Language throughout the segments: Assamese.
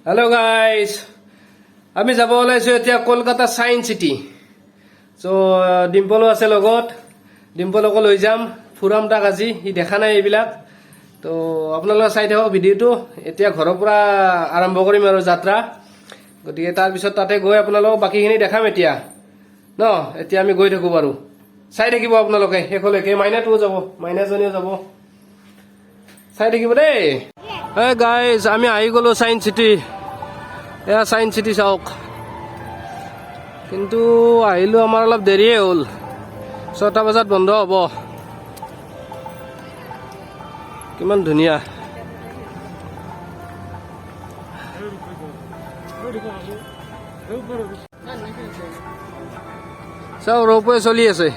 हेलो गाइस আমি যাব ওলাইছো এতিয়া কলকাতা সায়েন্স সিটি সো ডিম্পলো আছে লগত ডিম্পলক লৈ যাম ফুৰাম তাক আজি ই দেখা নাই এইবিলাক তো আপোনালোকে চাই থাকক ভিডিওটো এতিয়া ঘৰৰ পৰা আৰম্ভ কৰিম আৰু যাত্ৰা গতিকে তাৰ পিছত তাতে গৈ আপোনালোকক বাকিখিনি দেখাম এতিয়া ন এতিয়া আমি গৈ থাকো বাৰু চাই থাকিব আপোনালোকে হেকলৈকে মাইনাটো যাব মাইনাজনীও যাব চাই থাকিব দেই হে গাইস আমি আহি গলো সায়েন্স সিটি এয়া সায়েন্স সিটি চাওক কিন্তু আহিলো আমাৰ অলপ দেৰিয়ে হ'ল 6টা বজাত বন্ধ হ'ব কিমান ধুনীয়া চাও ৰোপৱে চলি আছে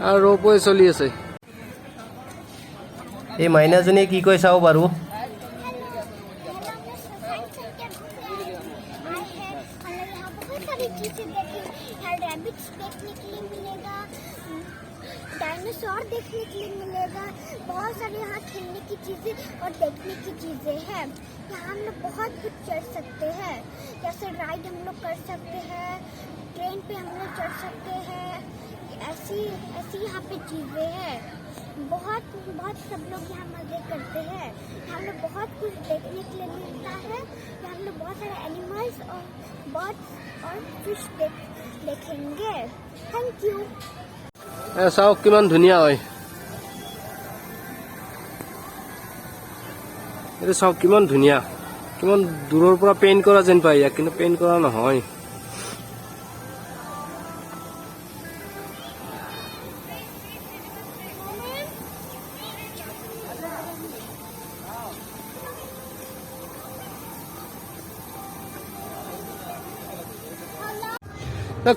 আৰু ৰোপৱে চলি আছে এই মাইনাজনীয়ে কি কয় চাও বাৰু डायनासोर देखने के लिए मिलेगा बहुत सारे यहाँ खेलने की चीजें और देखने की चीजें हैं यहाँ हम लोग बहुत कुछ चढ़ सकते हैं जैसे राइड हम लोग कर सकते हैं ट्रेन पे हम लोग चढ़ सकते हैं ऐसी ऐसी यहाँ पे चीजें हैं बहुत बहुत सब लोग यहाँ मजे करते हैं हम लोग बहुत कुछ देखने के लिए मिलता है हम लोग बहुत सारे एनिमल्स और बर्ड्स और फिश देखेंगे थैंक यू চাওক কিমান ধুনীয়া হয় এইটো চাওক কিমান ধুনীয়া কিমান দূৰৰ পৰা পেইন্ট কৰা যেন পাই ইয়াক কিন্তু পেইন্ট কৰা নহয়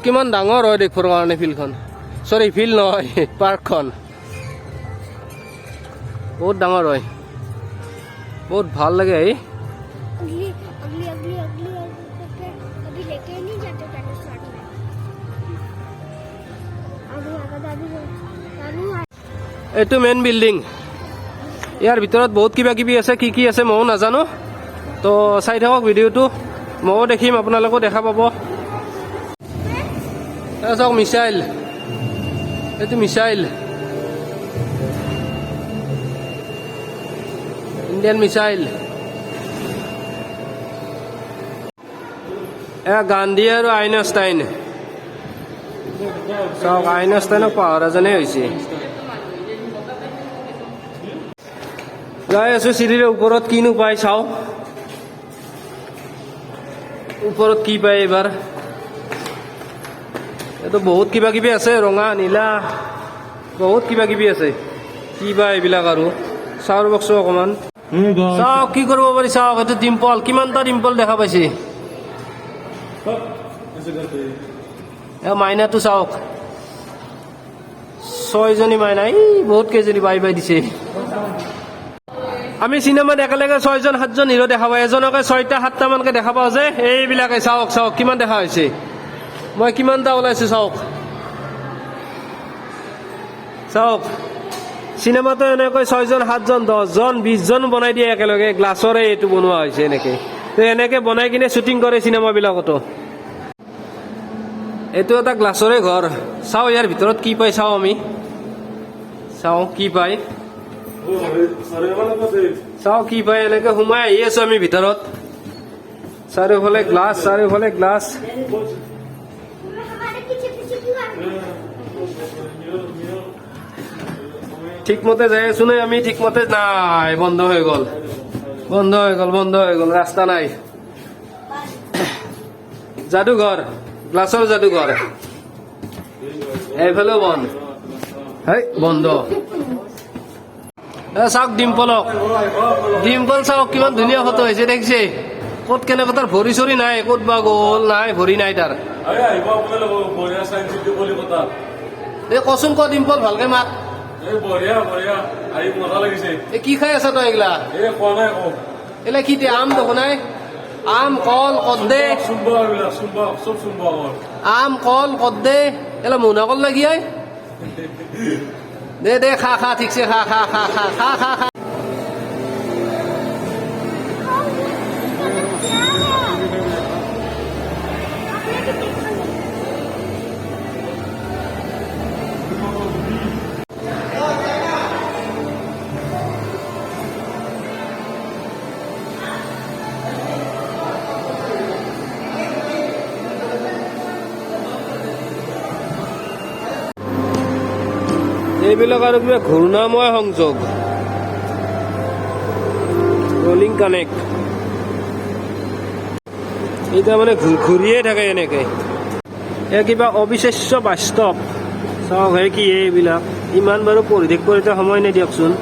কিমান ডাঙৰ হয় দেখিবৰ কাৰণে ফিল্ডখন সৰি ফিল্ড নহয় পাৰ্কখন বহুত ডাঙৰ হয় বহুত ভাল লাগে এই এইটো মেইন বিল্ডিং ইয়াৰ ভিতৰত বহুত কিবা কিবি আছে কি আছে ময়ো নাজানো তো চাই থাকক ভিডিওটো ময়ো দেখিম আপোনালোকেও দেখা পাব চাওক মিছাইল এইটো মিছাইল ইণ্ডিয়ান মিছাইল এয়া গান্ধী আৰু আইনষ্টাইন চাওক আইনষ্টাইনক পাহৰা যেনে হৈছে যাই আছো চিৰিৰ ওপৰত কিনো পাই চাওঁ ওপৰত কি পায় এইবাৰ এইটো বহুত কিবা কিবি আছে ৰঙা নীলা বহুত কিবা কিবি আছে কি বা এইবিলাক আৰু চাউৰ বক্স অকমান চাওক কি কৰিব পাৰি চাওক এইটো ডিম্পল কিমানটা ডিম্পল দেখা পাইছে মাইনাটো চাওক 6জনী মাইনা বহুত কেইজনী বাই বাই দিছে আমি চিনেমাত একেলগে 6জন 7জন হিৰো দেখা পাওঁ এজনকে 6টা 7টা মানকে দেখা পাওঁ যে এইবিলাকে চাওক চাওক কিমান দেখা হৈছে মই কিমানটা ওলাইছো চাওক চাওক চিনেমাটো এনেকৈ 6জন 7জন 10জন 20জন বনাই দিয়ে একেলগে গ্লাছৰে এইটো বনোৱা হৈছে এনেকে তো এনেকে বনাই কিনে শ্বুটিং কৰে চিনেমাবিলাকতো এইটো এটা গ্লাছৰে ঘৰ চাও ইয়াৰ ভিতৰত কি পাই চাও আমি চাও কি পাই চাও কি পাই এনেকে সোমাই আহি আছো আমি ভিতৰত চাৰিওফালে গ্লাছ ঠিকমতে যাই আছো নাই আমি ঠিকমতে নাই বন্ধ হৈ গল ৰাস্তা নাই যাদুঘৰ গ্লাছৰ যাদুঘৰ এইফালেও বন্ধ বন্ধ চাওক ডিম্পল চাওক কিমান ধুনীয়া ফটো হৈছে দেখিছে ক'ত কেনেকৈ তাৰ ভৰি চৰি নাই ক'ত বা গ'ল নাই ভৰি নাই তাৰ এই কচোন ক ডিম্পল ভালকে মাত কি খাই আছা তই এইগিলা এইলা কি আম দেখো নাই আম কল কদ্দে আম কল কদ্দে এলা মোনা কল লাগি আই দে দে খা খা ঠিকছে খা খা খা খা খা খা খা এইবিলাক আৰু কিবা ঘূৰ্ণাময় সংযোগ ৰলিং কানেক্ট এইটা মানে ঘূৰিয়ে থাকে এনেকে এয়া কিবা অবিশ্বাস্য বাস্তৱ চাওক হে কি এইবিলাক ইমান বাৰু পঢ়ি থাকিব এতিয়া সময় নাই দিয়কচোন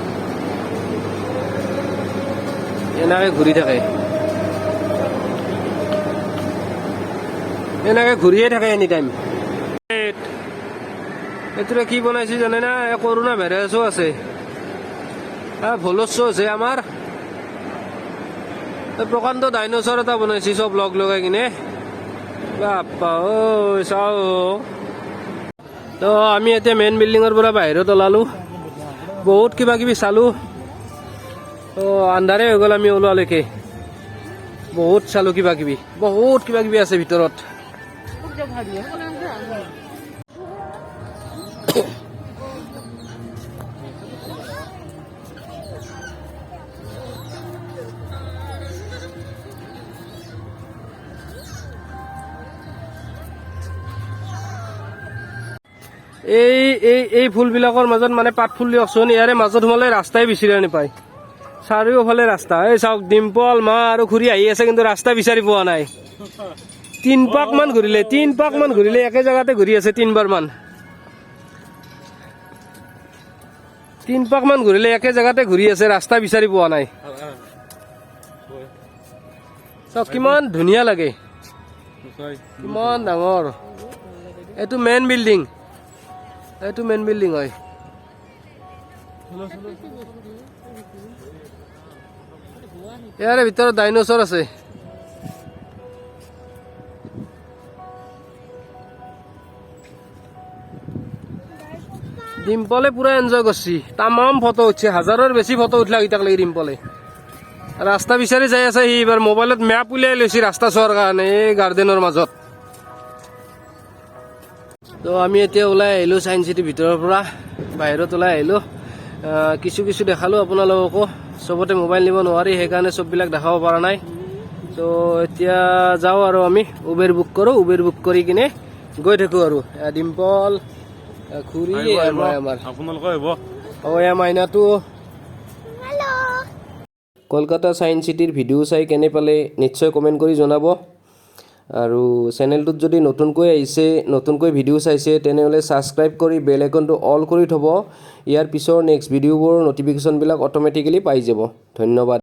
এনেকে ঘূৰি থাকে এনেকে ঘূৰিয়ে থাকে এনি টাইম এইটোৰে কি বনাইছে জানে না কৰোনা ভাইৰাছো আছে ভলস্য আছে আমাৰ প্ৰকাণ্ড ডাইনছৰ এটা বনাইছে চব লগ লগাই কিনে বাপ্পা ঐ চাও তো আমি এতিয়া মেইন বিল্ডিঙৰ পৰা বাহিৰত ওলালো বহুত কিবা কিবি চালো তো আন্ধাৰে হৈ গ'ল আমি ওলোৱালৈকে বহুত চালো কিবা কিবি বহুত কিবা কিবি আছে ভিতৰত এই ফুলবিলাকৰ মাজত মানে পাত ফুল দিয়কচোন ইয়াৰে মাজত সোমালে ৰাস্তাই বিচাৰি নাপায় চাৰিওফালে ৰাস্তা এই চাওক ডিম্পল মা আৰু ঘূৰি আহি আছে কিন্তু ৰাস্তা বিচাৰি পোৱা নাই 3 পাক মান ঘূৰিলে একে জেগাতে ঘূৰি আছে 3 বাৰ মান 3 পাক মান ঘূৰিলে একে জেগাতে ঘূৰি আছে ৰাস্তা বিচাৰি পোৱা নাই চাওক কিমান ধুনীয়া লাগে কিমান ডাঙৰ এইটো মেইন বিল্ডিং হয় ইয়াৰে ভিতৰত ডাইনছৰ আছে ডিম্পলে পুৰা এনজয় কৰছি তামাম ফটো উঠছে হাজাৰেৰ বেশি ফটো উঠলা ইতাক লাগি ডিম্পলে ৰাস্তা বিচাৰি যাই আছে সি এবাৰ মোবাইলত ম্যাপ উলিয়াই লৈছি ৰাস্তা চোৱাৰ কাৰণে এই গাৰ্ডেনৰ মাজত তো আমি এতিয়া ওলাই আহিলো সায়েন্স সিটিৰ ভিতৰৰ পৰা বাহিৰত ওলাই আহিলো কিছু কিছু দেখালো আপোনালোককো সবতে মোবাইল নিব নোৱাৰি সেইকাৰণে সববিলাক দেখাব পৰা নাই তো এতিয়া যাও আৰু আমি উবেৰ বুক কৰো উবেৰ বুক কৰি কিনে গৈ থাকো আৰু ডিম্পল খুৰী আমাৰ আপোনালোকে আহিব এয়া মাইনাটো हेलो কলকাতা সায়েন্স সিটিৰ ভিডিঅ' চাই কেনে পালে নিশ্চয় কমেণ্ট কৰি জনাব আৰু চেনেলটোত যদি নতুনকৈ আহিছে নতুনকৈ ভিডিঅ' চাইছে তেনেহ'লে ছাবস্ক্ৰাইব কৰি বেল আইকনটো অল কৰি থব ইয়াৰ পিছৰ নেক্সট ভিডিঅ'বোৰ নটিফিকেশ্যনবিলাক অট'মেটিকেলি পাই যাব ধন্যবাদ